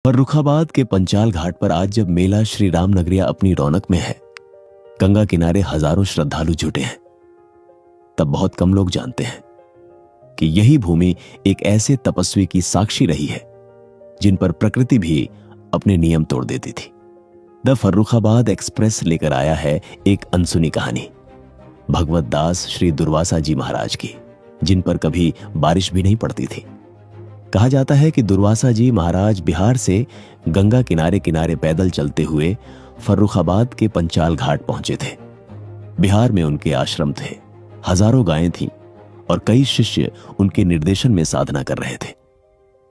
फर्रुखाबाद के पंचाल घाट पर आज जब मेला श्री राम नगरिया अपनी रौनक में है, गंगा किनारे हजारों श्रद्धालु जुटे हैं, तब बहुत कम लोग जानते हैं कि यही भूमि एक ऐसे तपस्वी की साक्षी रही है जिन पर प्रकृति भी अपने नियम तोड़ देती थी। द फर्रुखाबाद एक्सप्रेस लेकर आया है एक अनसुनी कहानी भगवत दास श्री दुर्वासा जी महाराज की, जिन पर कभी बारिश भी नहीं पड़ती थी। कहा जाता है कि दुर्वासा जी महाराज बिहार से गंगा किनारे किनारे पैदल चलते हुए फर्रुखाबाद के पंचाल घाट पहुंचे थे। बिहार में उनके आश्रम थे, हजारों गायें थीं और कई शिष्य उनके निर्देशन में साधना कर रहे थे।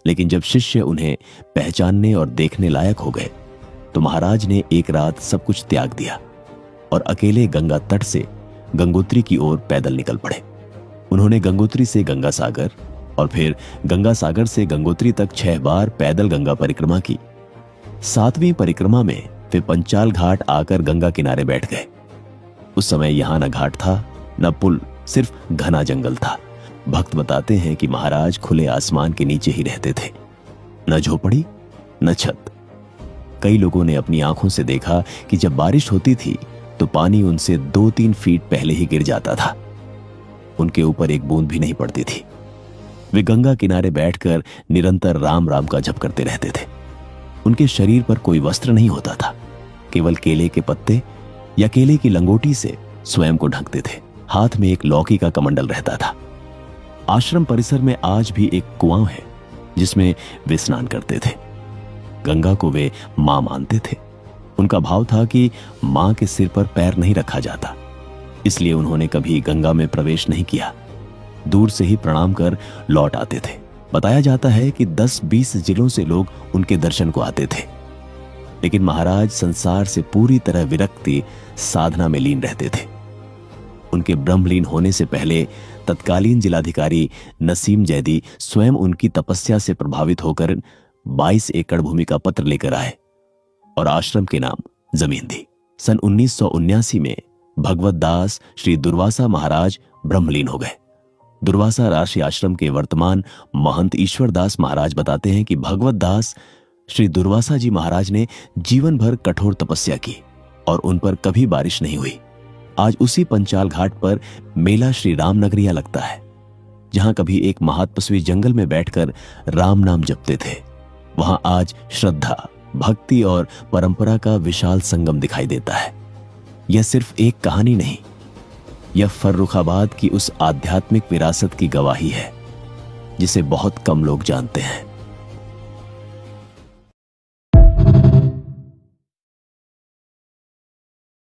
लेकिन जब शिष्य उन्हें पहचानने और देखने लायक हो गए तो महाराज ने एक रात सब कुछ त्याग दिया और अकेले गंगा तट से गंगोत्री की ओर पैदल निकल पड़े। उन्होंने गंगोत्री से गंगा सागर और फिर गंगा सागर से गंगोत्री तक 6 बार पैदल गंगा परिक्रमा की। 7वीं परिक्रमा में वे पंचाल घाट आकर गंगा किनारे बैठ गए। उस समय यहां न घाट था न पुल, सिर्फ घना जंगल था। भक्त बताते हैं कि महाराज खुले आसमान के नीचे ही रहते थे, न झोपड़ी न छत। कई लोगों ने अपनी आंखों से देखा कि जब बारिश होती थी तो पानी उनसे 2-3 फीट पहले ही गिर जाता था। उनके ऊपर एक बूंद भी नहीं पड़ती थी। वे गंगा किनारे बैठकर निरंतर राम राम का जप करते रहते थे। उनके शरीर पर कोई वस्त्र नहीं होता था, केवल केले के पत्ते या केले की लंगोटी से स्वयं को ढकते थे। हाथ में एक लौकी का कमंडल रहता था। आश्रम परिसर में आज भी एक कुआं है जिसमें वे स्नान करते थे। गंगा को वे मां मानते थे। उनका भाव था कि मां के सिर पर पैर नहीं रखा जाता, इसलिए उन्होंने कभी गंगा में प्रवेश नहीं किया। दूर से ही प्रणाम कर लौट आते थे। बताया जाता है कि 10-20 जिलों से लोग उनके दर्शन को आते थे। लेकिन महाराज संसार से पूरी तरह विरक्ति साधना में लीन रहते थे। उनके ब्रह्मलीन होने से पहले तत्कालीन जिलाधिकारी नसीम जैदी स्वयं उनकी तपस्या से प्रभावित होकर 22 एकड़ भूमि का पत्र लेकर आए और आश्रम के नाम जमीन दी। सन 1979 में भगवत दास श्री दुर्वासा महाराज ब्रह्मलीन हो गए। दुर्वासा राशि आश्रम के वर्तमान महंत ईश्वर दास महाराज बताते हैं कि भगवत दास श्री दुर्वासा जी महाराज ने जीवन भर कठोर तपस्या की और उन पर कभी बारिश नहीं हुई। आज उसी पंचाल घाट पर मेला श्री राम नगरिया लगता है, जहां कभी एक महातपस्वी जंगल में बैठकर राम नाम जपते थे, वहां आज श्रद्धा, भक्ति और परंपरा का विशाल संगम दिखाई देता है। यह सिर्फ एक कहानी नहीं, यह फर्रुखाबाद की उस आध्यात्मिक विरासत की गवाही है जिसे बहुत कम लोग जानते हैं।